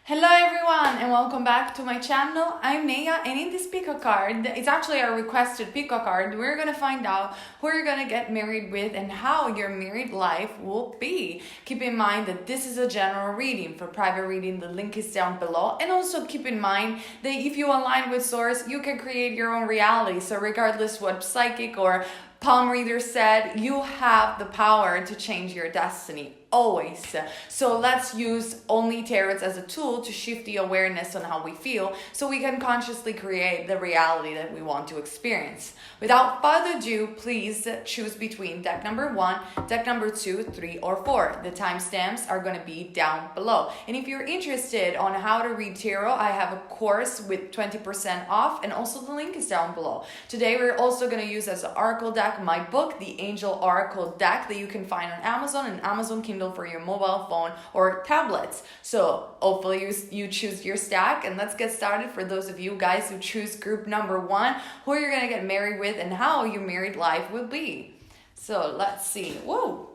Hello everyone and welcome back to my channel. I'm Neyah, and in this pick a card, it's actually a requested pick a card, we're gonna find out who you're gonna get married with and how your married life will be. Keep in mind that this is a general reading. For private reading, the link is down below, and also keep in mind that if you align with source, you can create your own reality. So regardless what psychic or palm reader said, you have the power to change your destiny. Always. So let's use only tarots as a tool to shift the awareness on how we feel so we can consciously create the reality that we want to experience. Without further ado, please choose between deck number 1, deck number 2, 3, or 4. The timestamps are going to be down below. And if you're interested on how to read tarot, I have a course with 20% off, and also the link is down below. Today we're also going to use as an oracle deck my book, the Angel Oracle deck, that you can find on Amazon and Amazon Kindle for your mobile phone or tablets. So hopefully you choose your stack, and let's get started. For those of you guys who choose group number 1, who you're gonna get married with and how your married life will be. So let's see. Whoa.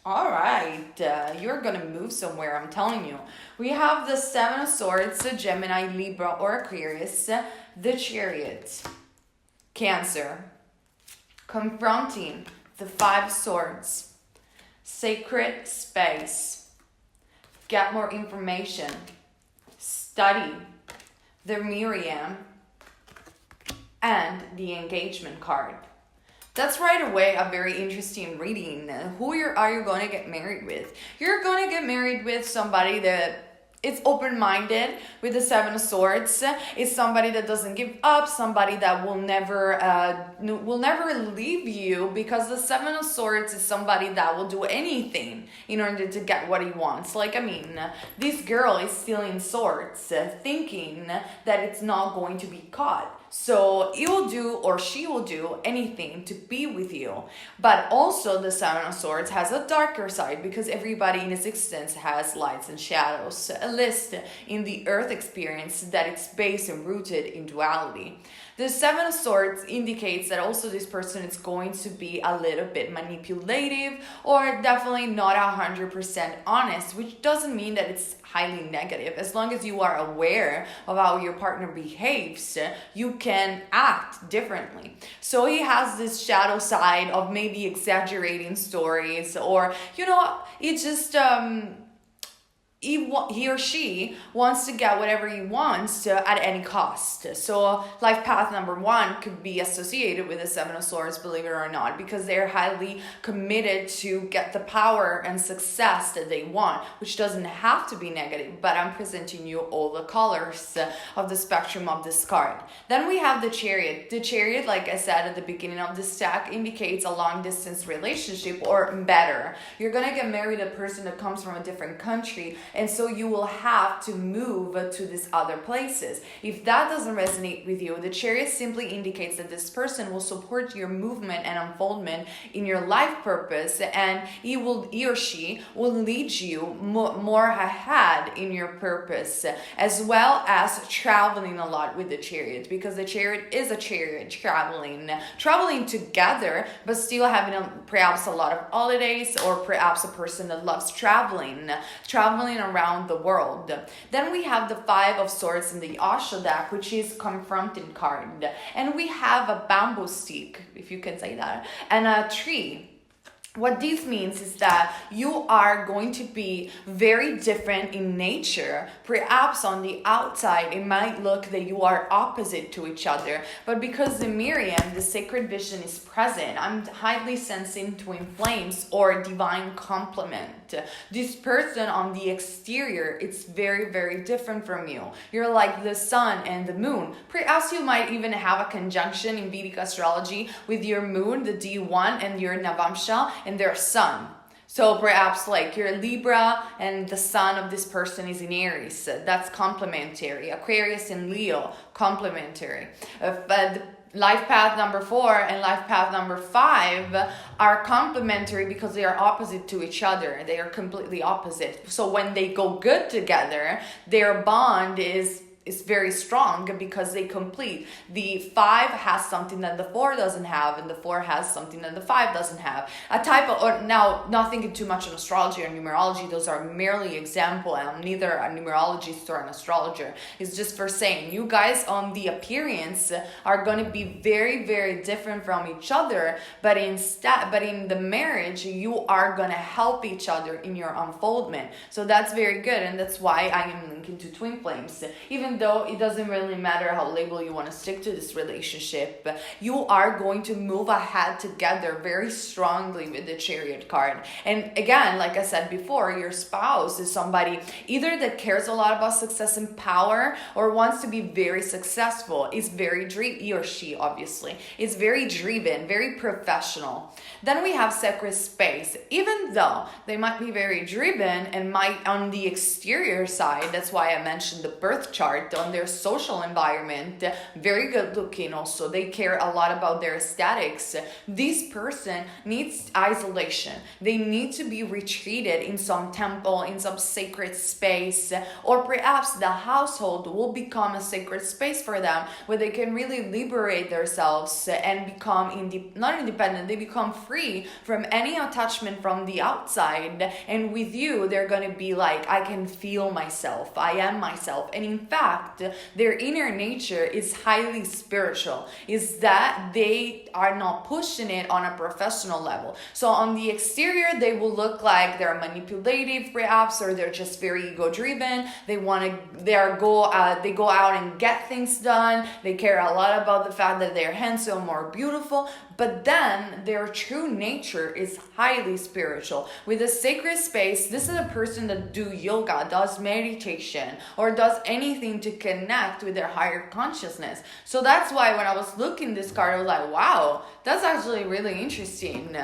All right, you're gonna move somewhere, I'm telling you. We have the 7 of Swords, Gemini, Libra, or Aquarius, the Chariot, Cancer, confronting the 5 of Swords, sacred space, get more information, study, the Miriam, and the engagement card. That's right away a very interesting reading. Who are you going to get married with? You're going to get married with somebody that it's open-minded with the 7 of Swords. It's somebody that doesn't give up, somebody that will never leave you, because the 7 of Swords is somebody that will do anything in order to get what he wants. Like, I mean, this girl is stealing swords, thinking that it's not going to be caught. So he will do, or she will do, anything to be with you. But also the 7 of Swords has a darker side, because everybody in existence has lights and shadows. A list in the earth experience that it's based and rooted in duality. The 7 of Swords indicates that also this person is going to be a little bit manipulative, or definitely not 100% honest, which doesn't mean that it's highly negative. As long as you are aware of how your partner behaves, you can act differently. So he has this shadow side of maybe exaggerating stories, or, it just he or she wants to get whatever he wants at any cost. So life path number 1 could be associated with the 7 of Swords, believe it or not, because they're highly committed to get the power and success that they want, which doesn't have to be negative, but I'm presenting you all the colors of the spectrum of this card. Then we have the Chariot. The Chariot, like I said at the beginning of this deck, indicates a long distance relationship, or better, you're gonna get married to a person that comes from a different country, and so you will have to move to these other places. If that doesn't resonate with you, the Chariot simply indicates that this person will support your movement and unfoldment in your life purpose, and he or she will lead you more ahead in your purpose, as well as traveling a lot with the Chariot, because the Chariot is a chariot traveling together, but still having perhaps a lot of holidays, or perhaps a person that loves traveling around the world. Then we have the 5 of Swords in the Osho deck, which is confronting card, and we have a bamboo stick, if you can say that, and a tree. What this means is that you are going to be very different in nature. Perhaps on the outside, it might look that you are opposite to each other, but because the Miriam, the sacred vision, is present, I'm highly sensing twin flames or divine complement. This person on the exterior, it's very, very different from you. You're like the sun and the moon. Perhaps you might even have a conjunction in Vedic astrology with your moon, the D1, and your Navamsha and their sun. So perhaps like your Libra and the sun of this person is in Aries. That's complementary. Aquarius and Leo, complementary. But life path number 4 and life path number 5 are complementary because they are opposite to each other. They are completely opposite. So when they go good together, their bond is is very strong because they complete. The 5 has something that the 4 doesn't have, and the 4 has something that the 5 doesn't have. A type of, or now, not thinking too much on astrology or numerology, those are merely example, and I'm neither a numerologist or an astrologer. It's just for saying, you guys on the appearance are going to be very, very different from each other, but in the marriage, you are going to help each other in your unfoldment. So that's very good, and that's why I am linking to twin flames. Even though it doesn't really matter how label you want to stick to this relationship, you are going to move ahead together very strongly with the Chariot card. And again, like I said before, your spouse is somebody either that cares a lot about success and power or wants to be very successful. Is very he or she obviously is very driven, very professional. Then we have sacred space. Even though they might be very driven and might on the exterior side, that's why I mentioned the birth chart, on their social environment, very good looking also. They care a lot about their aesthetics. This person needs isolation. They need to be retreated in some temple, in some sacred space, or perhaps the household will become a sacred space for them where they can really liberate themselves and become not independent, they become free from any attachment from the outside. And with you, they're going to be like, I can feel myself, I am myself. And in fact, their inner nature is highly spiritual, is that they are not pushing it on a professional level. So on the exterior, they will look like they're manipulative perhaps, or they're just very ego driven. They go out and get things done. They care a lot about the fact that they're handsome or beautiful, but then their true nature is highly spiritual. With a sacred space, this is a person that do yoga, does meditation, or does anything to connect with their higher consciousness. So that's why when I was looking this card, I was like, wow, that's actually really interesting.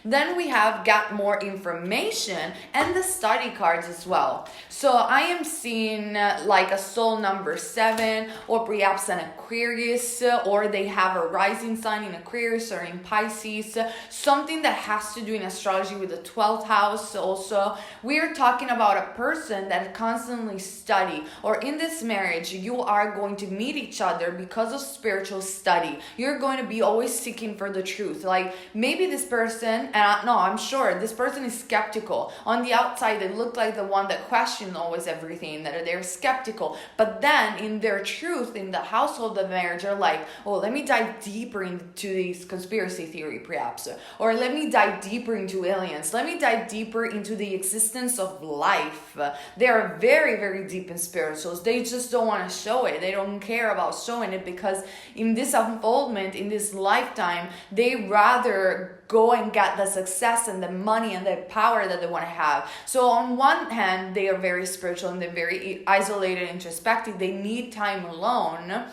Then we have got more information and the study cards as well. So I am seeing like a soul number 7, or perhaps an Aquarius, or they have a rising sign in Aquarius or in Pisces, something that has to do in astrology with the 12th house. Also, we're talking about a person that constantly study, or in this marriage, you are going to meet each other because of spiritual study. You're going to be always seeking for the truth. Like maybe this person, I'm sure this person is skeptical. On the outside, they look like the one that questions always everything, that they're skeptical. But then in their truth, in the household of marriage, are like, oh, let me dive deeper into these conspiracy theory perhaps, or let me dive deeper into aliens, let me dive deeper into the existence of life. They are very, very deep in spirituals. They just don't want to show it. They don't care about showing it because in this unfoldment, in this lifetime, they rather go and get the success and the money and the power that they want to have. So on one hand, they are very spiritual and they're very isolated, introspective. They need time alone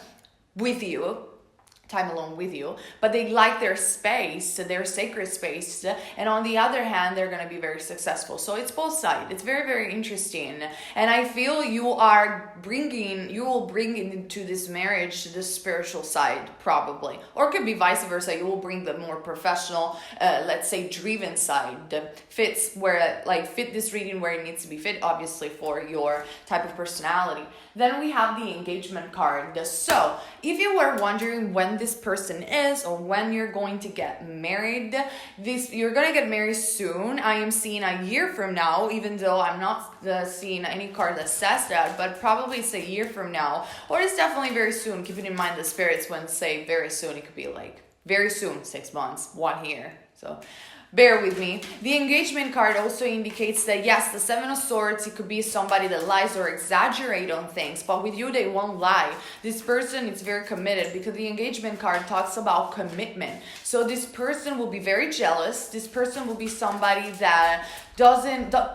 with you, but they like their space, their sacred space. And on the other hand, they're going to be very successful. So it's both sides. It's very, very interesting. And I feel you will bring into this marriage the spiritual side probably, or it could be vice versa. You will bring the more professional, let's say driven side. Fit this reading where it needs to be fit, obviously for your type of personality. Then we have the engagement card. So if you were wondering when this person is or when you're going to get married, you're going to get married soon. I am seeing a year from now, even though I'm not seeing any card that says that, but probably it's a year from now, or it's definitely very soon, keeping in mind the spirits when say very soon, it could be like very soon, 6 months, 1 year. So bear with me. The engagement card also indicates that yes, the 7 of Swords, it could be somebody that lies or exaggerate on things, but with you, they won't lie. This person is very committed because the engagement card talks about commitment. So this person will be very jealous. This person will be somebody that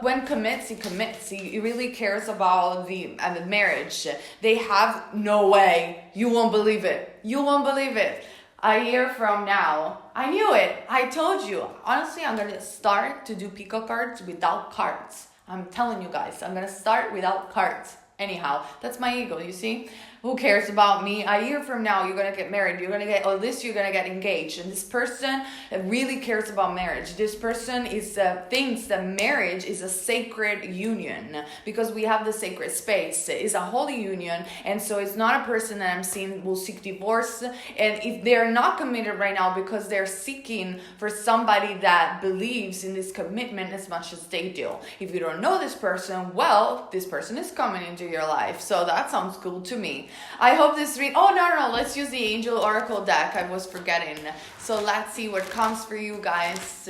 when commits, he commits. He really cares about the marriage. They have no way. You won't believe it. You won't believe it. A year from now, I knew it. I told you. Honestly, I'm going to start to do pico cards without cards. I'm telling you guys, I'm going to start without cards. Anyhow, that's my ego, you see? Who cares about me? A year from now, you're going to get married. You're going to get, or this, you're going to get engaged. And this person really cares about marriage. This person thinks that marriage is a sacred union, because we have the sacred space. It's a holy union. And so it's not a person that I'm seeing will seek divorce. And if they're not committed right now because they're seeking for somebody that believes in this commitment as much as they do. If you don't know this person, well, this person is coming into your life. So that sounds cool to me. I hope this no, let's use the Angel Oracle deck. I was forgetting. So let's see what comes for you guys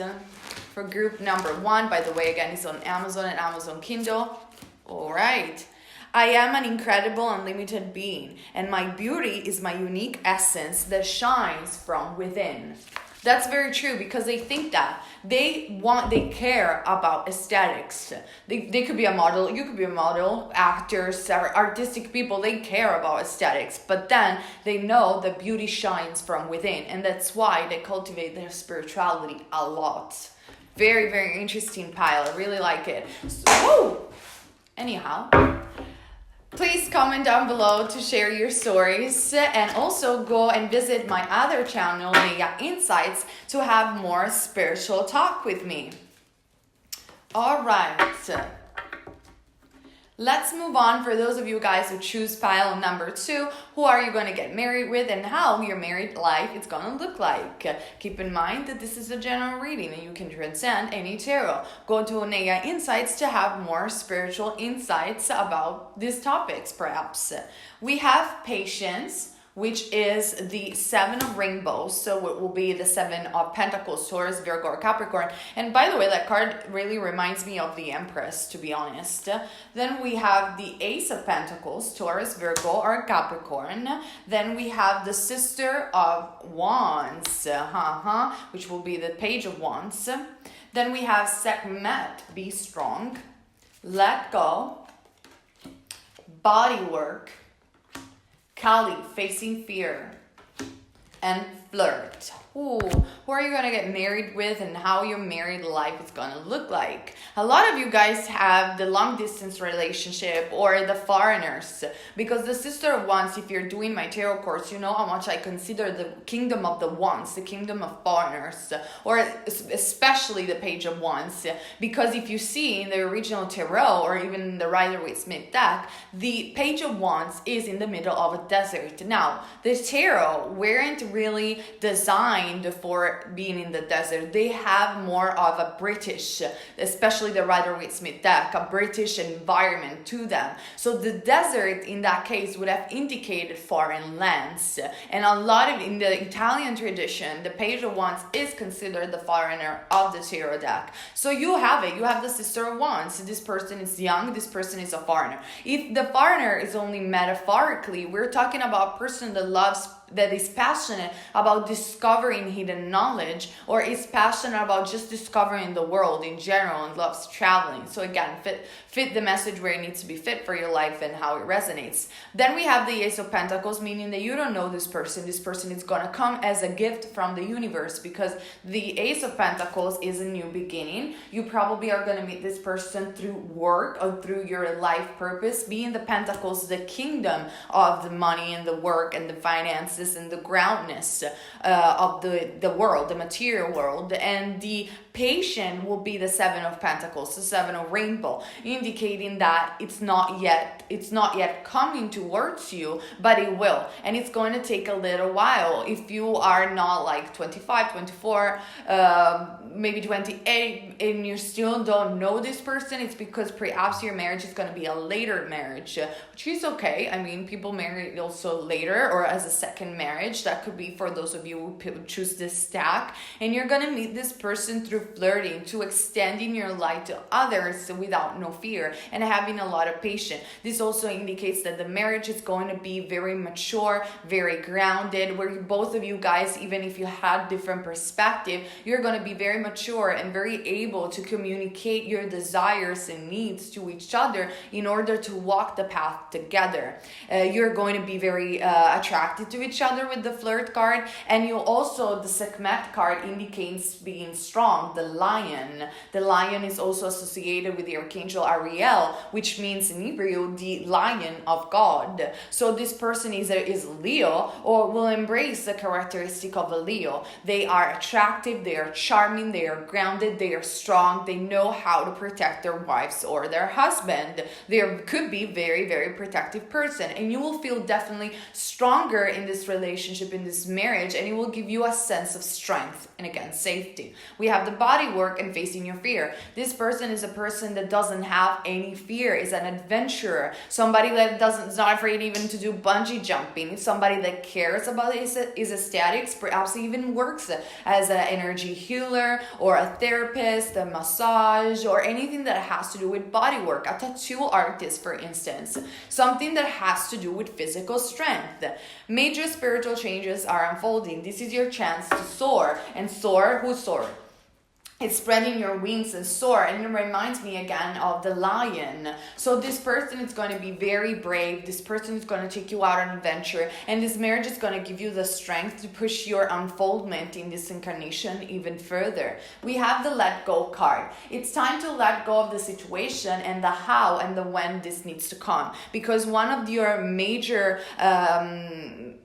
for group number 1. By the way, again, it's on Amazon and Amazon Kindle. All right. I am an incredible, unlimited being, and my beauty is my unique essence that shines from within. That's very true, because they think that they care about aesthetics. They could be a model, you could be a model, actors, artistic people, they care about aesthetics, but then they know that beauty shines from within, and that's why they cultivate their spirituality a lot. Very, very interesting pile. I really like it. So, anyhow, please comment down below to share your stories, and also go and visit my other channel, Neyah Insights, to have more spiritual talk with me. All right. Let's move on. For those of you guys who choose pile number 2, who are you going to get married with and how your married life is going to look like? Keep in mind that this is a general reading and you can transcend any tarot. Go to Neyah Insights to have more spiritual insights about these topics, perhaps. We have patience, which is the 7 of rainbows. So it will be the 7 of pentacles, Taurus, Virgo, or Capricorn. And by the way, that card really reminds me of the Empress, to be honest. Then we have the Ace of Pentacles, Taurus, Virgo, or Capricorn. Then we have the Sister of Wands, which will be the Page of Wands. Then we have Sekhmet, be strong, let go, body work, Kali, facing fear, and flirt. Ooh, who are you going to get married with and how your married life is going to look like? A lot of you guys have the long distance relationship or the foreigners, because the Sister of Wands, if you're doing my tarot course, you know how much I consider the kingdom of the Wands, the kingdom of foreigners, or especially the Page of Wands, because if you see in the original tarot or even the Rider-Waite-Smith deck, the Page of Wands is in the middle of a desert. Now, the tarot weren't really designed for being in the desert. They have more of a British, especially the Rider-Waite-Smith deck, a British environment to them. So the desert in that case would have indicated foreign lands. And a lot of, in the Italian tradition, the Page of Wands is considered the foreigner of the tarot deck. So you have it. You have the Sister of Wands. This person is young. This person is a foreigner. If the foreigner is only metaphorically, we're talking about a person that is passionate about discovering hidden knowledge, or is passionate about just discovering the world in general and loves traveling. So again, fit the message where it needs to be fit for your life and how it resonates. Then we have the Ace of Pentacles, meaning that you don't know this person. This person is going to come as a gift from the universe, because the Ace of Pentacles is a new beginning. You probably are going to meet this person through work or through your life purpose, being the Pentacles, the kingdom of the money and the work and the finances and the groundness of the world, the material world. And the Patient will be the 7 of Pentacles, the 7 of Rainbow, indicating that it's not yet coming towards you, but it will, and it's going to take a little while. If you are not like 25, 24, maybe 28, and you still don't know this person, it's because perhaps your marriage is going to be a later marriage, which is okay. I mean, people marry also later or as a second marriage. That could be for those of you who choose this stack, and you're going to meet this person through flirting, to extending your light to others without no fear and having a lot of patience. This also indicates that the marriage is going to be very mature, very grounded, where both of you guys, even if you had different perspective, you're going to be very mature and very able to communicate your desires and needs to each other in order to walk the path together. You're going to be very attracted to each other with the flirt card, and you also, the Sekhmet card indicates being strong, the lion. The lion is also associated with the archangel Ariel, which means in Hebrew, the lion of God. So this person is Leo, or will embrace the characteristic of a Leo. They are attractive, they are charming, they are grounded, they are strong, they know how to protect their wives or their husband. They could be very, very protective person, and you will feel definitely stronger in this relationship, in this marriage, and it will give you a sense of strength and again safety. We have the body work and facing your fear. This person is a person that doesn't have any fear, is an adventurer, somebody that is not afraid even to do bungee jumping, somebody that cares about his aesthetics, perhaps even works as an energy healer or a therapist, a massage, or anything that has to do with body work, a tattoo artist for instance, something that has to do with physical strength. Major spiritual changes are unfolding. This is your chance to soar. And soar, who soar? It's spreading your wings and soar, and it reminds me again of the lion. So this person is going to be very brave. This person is going to take you out on an adventure, and this marriage is going to give you the strength to push your unfoldment in this incarnation even further. We have the let go card. It's time to let go of the situation and the how and the when this needs to come, because one of your major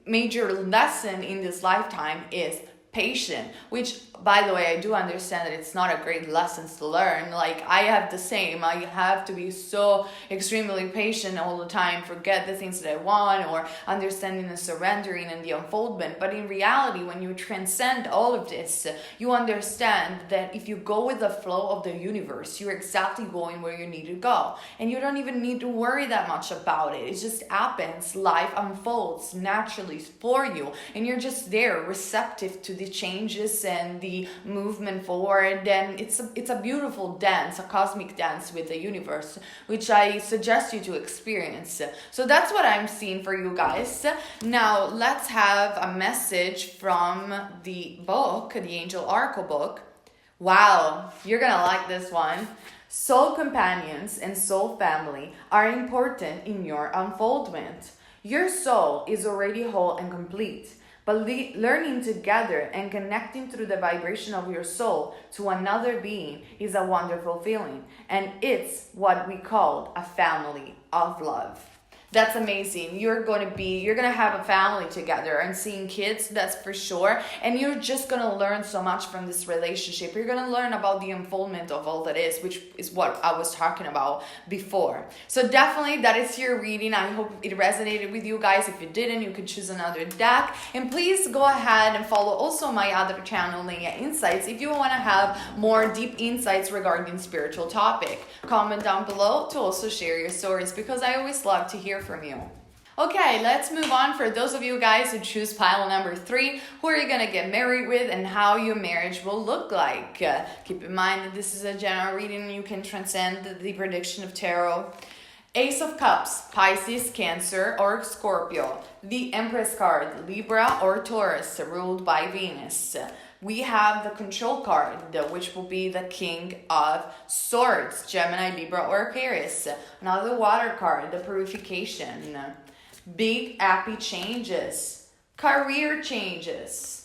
lesson in this lifetime is patient, which by the way, I do understand that it's not a great lesson to learn. Like, I have the same. I have to be so extremely patient all the time, forget the things that I want, or understanding and surrendering and the unfoldment. But in reality, when you transcend all of this, you understand that if you go with the flow of the universe, you're exactly going where you need to go. And you don't even need to worry that much about it. It just happens. Life unfolds naturally for you. And you're just there, receptive to the changes and the movement forward. And it's a beautiful dance, a cosmic dance with the universe, which I suggest you to experience. So that's what I'm seeing for you guys. Now let's have a message from the book, the Angel Oracle book. Wow, you're gonna like this one. Soul companions and soul family are important in your unfoldment. Your soul is already whole and complete. But learning together and connecting through the vibration of your soul to another being is a wonderful feeling. And it's what we call a family of love. That's amazing. You're gonna have a family together and seeing kids, that's for sure. And you're just gonna learn so much from this relationship. You're gonna learn about the unfoldment of all that is, which is what I was talking about before. So definitely that is your reading. I hope it resonated with you guys. If it didn't, you could choose another deck. And please go ahead and follow also my other channel, Neyah Insights, if you want to have more deep insights regarding spiritual topic. Comment down below to also share your stories, because I always love to hear from you. Okay, let's move on. For those of you guys who choose pile number 3, who are you gonna get married with and how your marriage will look like. Keep in mind that this is a general reading. You can transcend the prediction of tarot. Ace of Cups, Pisces, Cancer, or Scorpio. The Empress card, Libra or Taurus, ruled by Venus. We have the Control card, which will be the King of Swords, Gemini, Libra, or Aquarius. Another water card, the Purification. Big happy changes, career changes,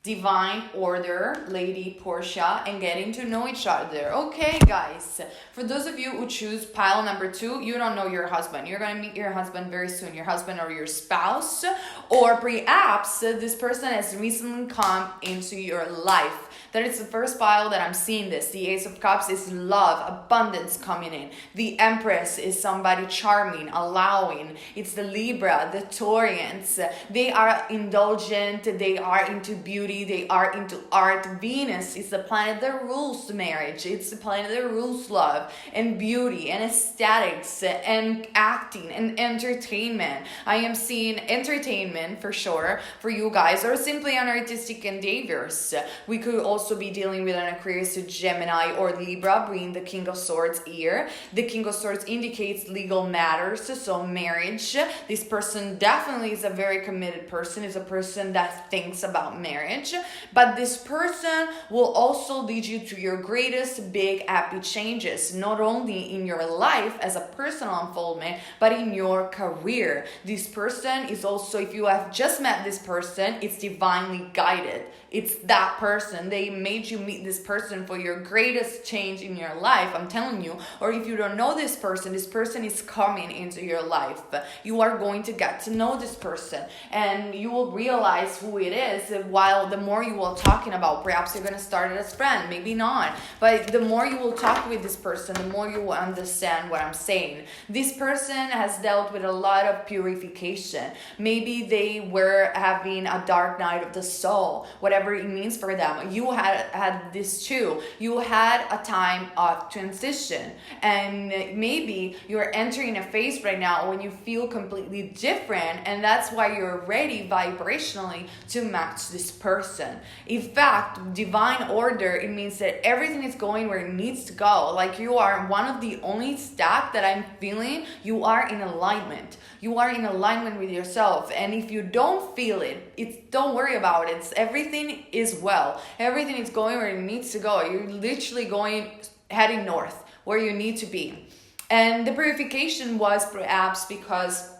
divine order, Lady Portia, and getting to know each other. Okay, guys, for those of you who choose pile number 2, you don't know your husband. You're going to meet your husband very soon, your husband or your spouse, or perhaps this person has recently come into your life. That is the first pile that I'm seeing this. The Ace of Cups is love, abundance coming in. The Empress is somebody charming, allowing. It's the Libra, the Taurians. They are indulgent, they are into beauty, they are into art. Venus is the planet that rules marriage. It's the planet that rules love and beauty and aesthetics and acting and entertainment. I am seeing entertainment for sure for you guys, or simply an artistic endeavors. We could also be dealing with an Aquarius to Gemini or Libra, bringing the King of Swords here. The King of Swords indicates legal matters, so marriage. This person definitely is a very committed person, is a person that thinks about marriage. image, but this person will also lead you to your greatest big happy changes, not only in your life as a personal unfoldment, but in your career. This person is also, if you have just met this person, it's divinely guided. It's that person. They made you meet this person for your greatest change in your life, I'm telling you. Or if you don't know this person is coming into your life. You are going to get to know this person, and you will realize who it is while the more you will talking about. Perhaps you're going to start it as friend, maybe not. But the more you will talk with this person, the more you will understand what I'm saying. This person has dealt with a lot of purification. Maybe they were having a dark night of the soul, whatever it means for them. You had this too. You had a time of transition, and maybe you're entering a phase right now when you feel completely different, and that's why you're ready vibrationally to match this person. In fact, divine order, it means that everything is going where it needs to go. Like you are one of the only stack that I'm feeling, you are in alignment. You are in alignment with yourself, and if you don't feel it, don't worry about it. Everything is well. Everything is going where it needs to go. You're literally heading north, where you need to be. And the purification was perhaps because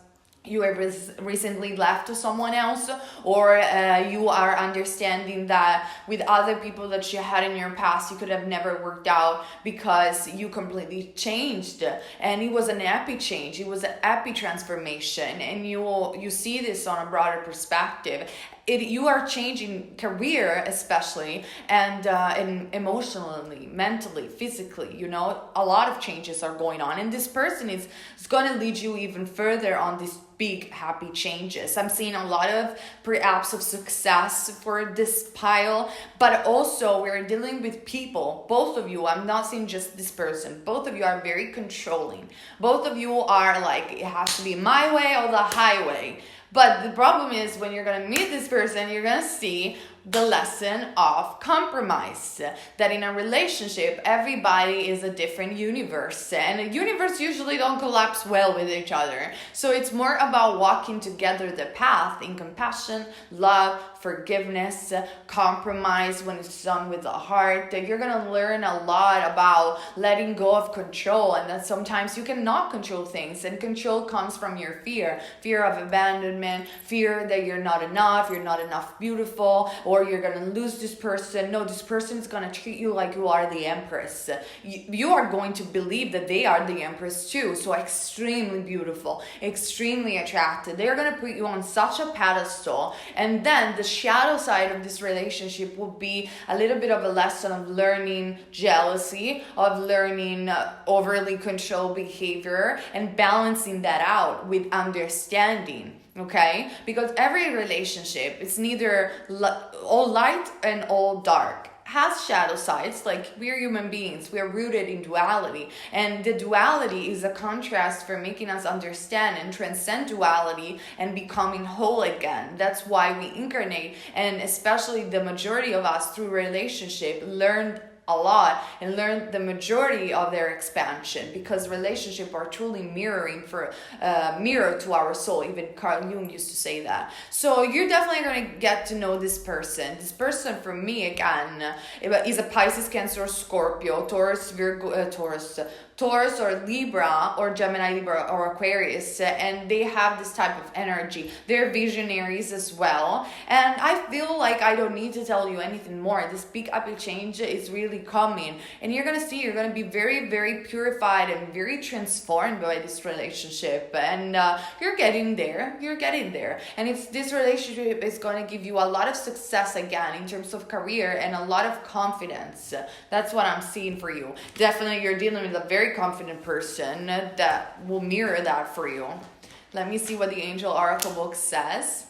you have recently left to someone else, or you are understanding that with other people that you had in your past, you could have never worked out because you completely changed, and it was an epi change. It was an epi transformation, and you see this on a broader perspective. You are changing career, especially, and emotionally, mentally, physically, a lot of changes are going on, and this person is going to lead you even further on these big happy changes. I'm seeing a lot of perhaps of success for this pile, but also we're dealing with people, both of you. I'm not seeing just this person. Both of you are very controlling. Both of you are like, it has to be my way or the highway. But the problem is when you're going to meet this person, you're going to see the lesson of compromise. That in a relationship, everybody is a different universe. And a universe usually don't collapse well with each other. So it's more about walking together the path in compassion, love, forgiveness, compromise when it's done with the heart. You're going to learn a lot about letting go of control, and that sometimes you cannot control things, and control comes from your fear of abandonment, fear that you're not enough beautiful, or you're going to lose this person. No, this person is going to treat you like you are the empress. You are going to believe that they are the empress too. So extremely beautiful, extremely attractive. They're going to put you on such a pedestal, and then the shadow side of this relationship will be a little bit of a lesson of learning jealousy, of learning overly controlled behavior, and balancing that out with understanding. Okay? Because every relationship is neither all light and all dark. Has shadow sides. Like, we're human beings, we're rooted in duality, and the duality is a contrast for making us understand and transcend duality and becoming whole again. That's why we incarnate, and especially the majority of us through relationship learned a lot and learn the majority of their expansion, because relationships are truly mirror to our soul. Even Carl Jung used to say that. So you're definitely going to get to know this person. This person, for me, again, is a Pisces, Cancer, Scorpio, Taurus, Virgo, Taurus or Libra or Gemini, Libra or Aquarius, and they have this type of energy. They're visionaries as well, and I feel like I don't need to tell you anything more. This big epic change is really coming, and you're gonna see, you're gonna be very, very purified and very transformed by this relationship, and you're getting there, and this relationship is gonna give you a lot of success again in terms of career and a lot of confidence. That's what I'm seeing for you. Definitely you're dealing with a very confident person that will mirror that for you. Let me see what the Angel Oracle book says.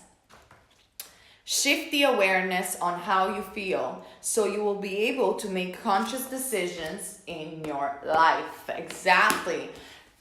Shift the awareness on how you feel so you will be able to make conscious decisions in your life. Exactly.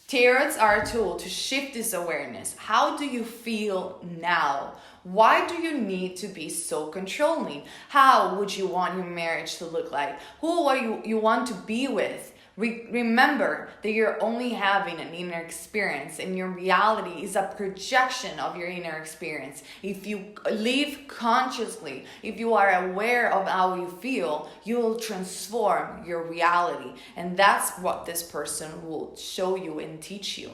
Tarots are a tool to shift this awareness. How do you feel now? Why do you need to be so controlling? How would you want your marriage to look like? Who are you want to be with? Remember that you're only having an inner experience, and your reality is a projection of your inner experience. If you live consciously, if you are aware of how you feel, you will transform your reality. And that's what this person will show you and teach you.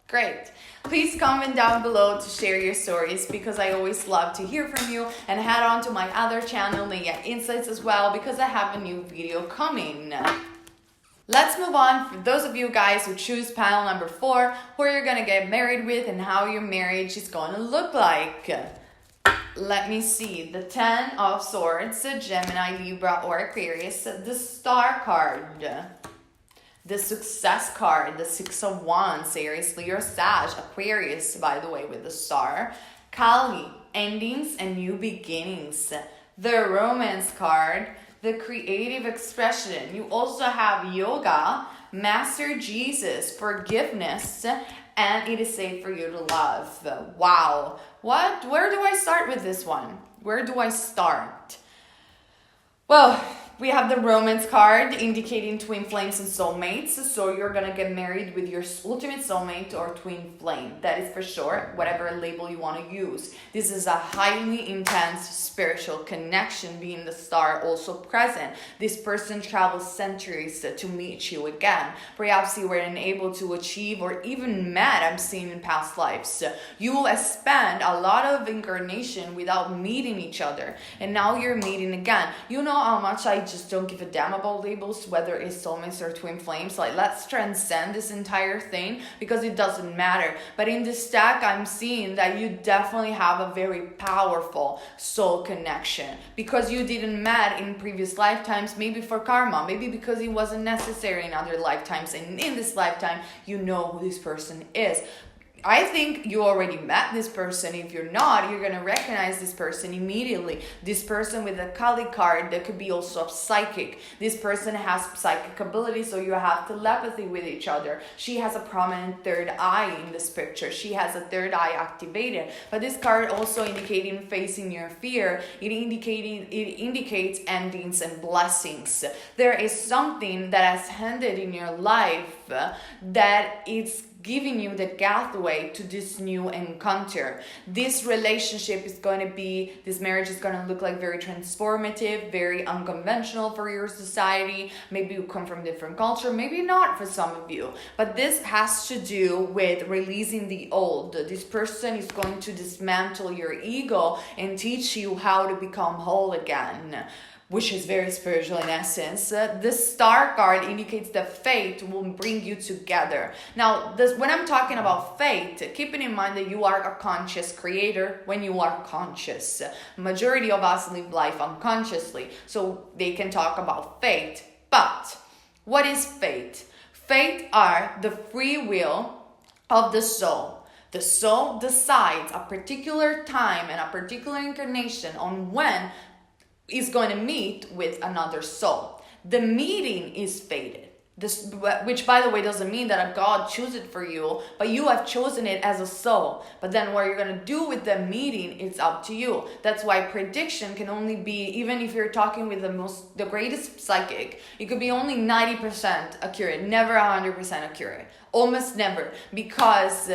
Great. Please comment down below to share your stories, because I always love to hear from you, and head on to my other channel, Neyah Insights, as well, because I have a new video coming. Let's move on. For those of you guys who choose panel number 4, who you're going to get married with and how your marriage is going to look like. Let me see. The 10 of Swords, Gemini, Libra, or Aquarius. The Star card. The Success card. The 6 of Wands, Aries, Leo, Sag, Aquarius, by the way, with the Star. Kali, endings and new beginnings. The Romance card. The creative expression. You also have Yoga, Master Jesus, Forgiveness, and it is safe for you to love. Wow. Where do I start with this one? Where do I start? Well, we have the Romance card indicating twin flames and soulmates. So you're going to get married with your ultimate soulmate or twin flame. That is for sure, whatever label you want to use. This is a highly intense spiritual connection, being the Star also present. This person travels centuries to meet you again. Perhaps you were unable to achieve or even met, I'm seeing, in past lives. You will spend a lot of incarnation without meeting each other. And now you're meeting again. You know how much I just don't give a damn about labels, whether it's soulmates or twin flames. Like, let's transcend this entire thing, because it doesn't matter. But in this stack, I'm seeing that you definitely have a very powerful soul connection, because you didn't met in previous lifetimes, maybe for karma, maybe because it wasn't necessary in other lifetimes, and in this lifetime you know who this person is. I think you already met this person. If you're not, you're going to recognize this person immediately. This person with a Kali card, that could be also a psychic. This person has psychic ability, so you have telepathy with each other. She has a prominent third eye in this picture. She has a third eye activated. But this card also indicating facing your fear. It indicates endings and blessings. There is something that has ended in your life that it's giving you the pathway to this new encounter. This relationship is going to be, this marriage is going to look like very transformative, very unconventional for your society. Maybe you come from different culture, maybe not for some of you. But this has to do with releasing the old. This person is going to dismantle your ego and teach you how to become whole again, which is very spiritual in essence. The Star card indicates that fate will bring you together. Now, when I'm talking about fate, keeping in mind that you are a conscious creator when you are conscious. Majority of us live life unconsciously, so they can talk about fate. But what is fate? Fate are the free will of the soul. The soul decides a particular time and a particular incarnation on when is going to meet with another soul. The meeting is fated. This, which by the way doesn't mean that a God chooses it for you, but you have chosen it as a soul. But then what you're going to do with the meeting, it's up to you. That's why prediction can only be, even if you're talking with the greatest psychic, it could be only 90% accurate, never 100% accurate, almost never, because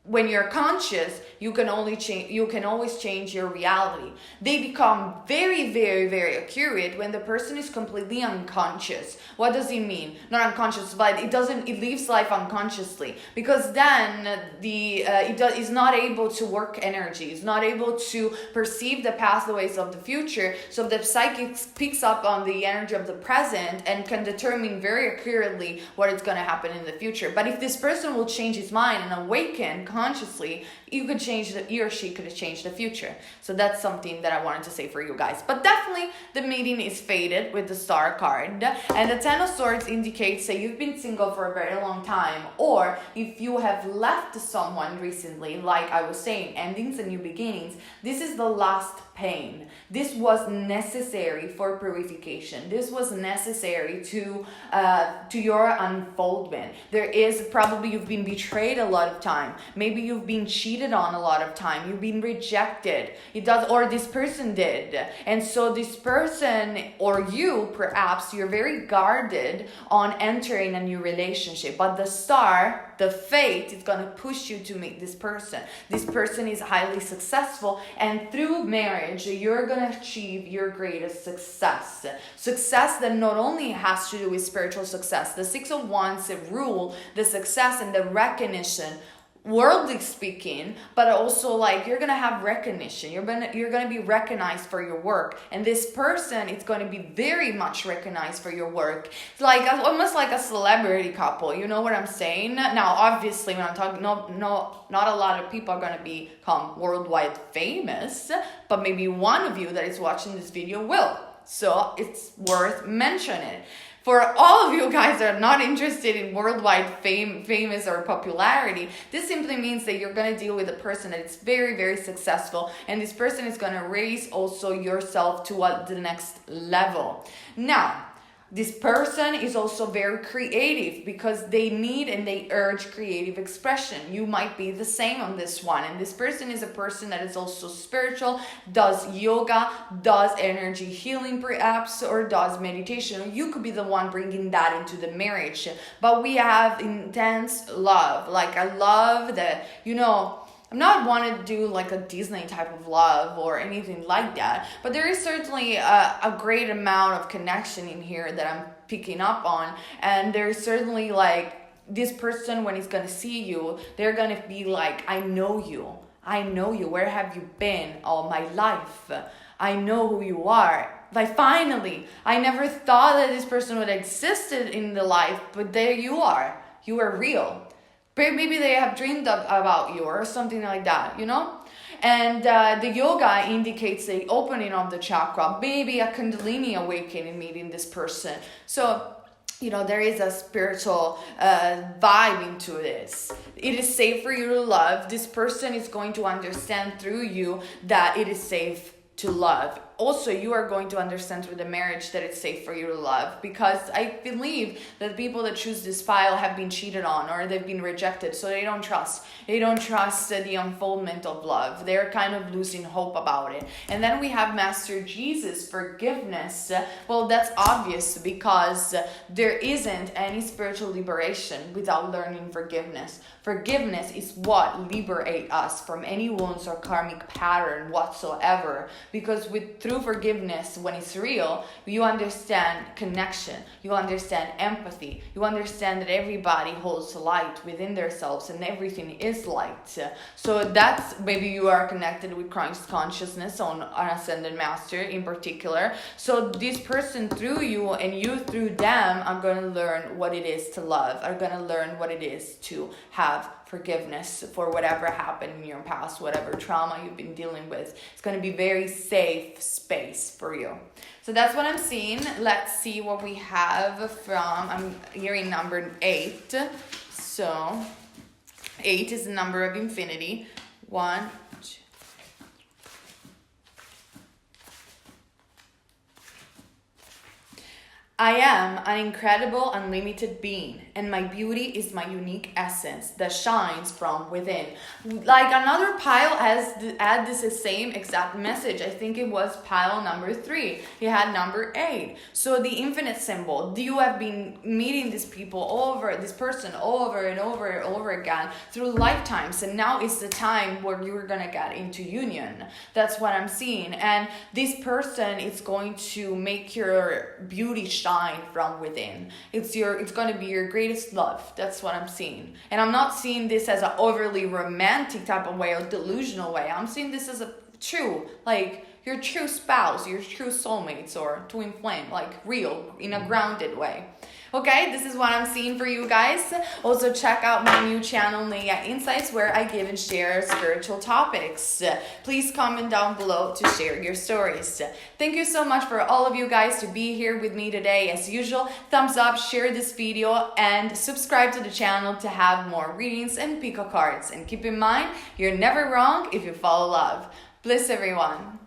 when you're conscious, you can always change your reality. They become very, very, very accurate when the person is completely unconscious. What does it mean? Not unconscious, but it lives life unconsciously, because then is not able to work energy, is not able to perceive the pathways of the future. So the psychic picks up on the energy of the present and can determine very accurately what is going to happen in the future. But if this person will change his mind and awaken consciously, he or she could change the future. So that's something that I wanted to say for you guys. But definitely the meeting is fated with the Star card, and the 10 of Swords indicates that you've been single for a very long time, or if you have left someone recently, like I was saying, endings and new beginnings. This is the last pain. This was necessary for purification. This was necessary to your unfoldment. There is probably, you've been betrayed a lot of time. maybe you've been cheated on a lot of time, you've been rejected, or this person did, and so this person or you, perhaps you're very guarded on entering a new relationship, but the star, the fate, is going to push you to meet this person. This person is highly successful, and through marriage you're going to achieve your greatest success that not only has to do with spiritual success. The Six of Wands rule the success and the recognition, worldly speaking, but also like you're gonna have recognition, you're gonna be recognized for your work, and this person is going to be very much recognized for your work. It's like almost like a celebrity couple, you know what I'm saying? Now obviously when I'm talking, not a lot of people are going to become worldwide famous, but maybe one of you that is watching this video will, so it's worth mentioning. For all of you guys that are not interested in worldwide famous or popularity, this simply means that you're going to deal with a person that is very, very successful, and this person is going to raise also yourself to the next level. Now, this person is also very creative because they need and they urge creative expression. You might be the same on this one. And this person is a person that is also spiritual, does yoga, does energy healing perhaps, or does meditation. You could be the one bringing that into the marriage. But we have intense love. Like I love that, I'm not want to do like a Disney type of love or anything like that, but there is certainly a great amount of connection in here that I'm picking up on, and there's certainly like this person, when he's gonna see you, they're gonna be like, I know you, where have you been all my life? I know who you are. Like finally, I never thought that this person would existed in the life, but there you are real. Maybe they have dreamed about you or something like that, And the yoga indicates the opening of the chakra, maybe a Kundalini awakening meeting this person. So, there is a spiritual vibe into this. It is safe for you to love. This person is going to understand through you that it is safe to love. Also, you are going to understand through the marriage that it's safe for you to love, because I believe that people that choose this file have been cheated on or they've been rejected, so they don't trust. They don't trust the unfoldment of love. They're kind of losing hope about it. And then we have Master Jesus, forgiveness. Well, that's obvious because there isn't any spiritual liberation without learning forgiveness. Forgiveness is what liberates us from any wounds or karmic pattern whatsoever, because through forgiveness, when it's real, you understand connection, you understand empathy, you understand that everybody holds light within themselves and everything is light. So that's, maybe you are connected with Christ consciousness on an ascended master in particular. So this person through you and you through them are going to learn what it is to love, are going to learn what it is to have forgiveness for whatever happened in your past, whatever trauma you've been dealing with. It's going to be very safe space for you. So that's what I'm seeing. Let's see what we have from, I'm hearing number 8. So 8 is the number of infinity. 1, 2. I am an incredible, unlimited being, and my beauty is my unique essence that shines from within. Like another pile had this same exact message. I think it was pile number 3. He had number 8. So the infinite symbol. You have been meeting this person over and over and over again through lifetimes, and now is the time where you're gonna get into union. That's what I'm seeing, and this person is going to make your beauty shine from within. It's going to be your greatest love. That's what I'm seeing. And I'm not seeing this as an overly romantic type of way or delusional way. I'm seeing this as a true, like your true spouse, your true soulmates or twin flame, like real in a grounded way. Okay, this is what I'm seeing for you guys. Also check out my new channel, Neyah Insights, where I give and share spiritual topics. Please comment down below to share your stories. Thank you so much for all of you guys to be here with me today. As usual, thumbs up, share this video, and subscribe to the channel to have more readings and pico cards. And keep in mind, you're never wrong if you follow love. Bliss everyone.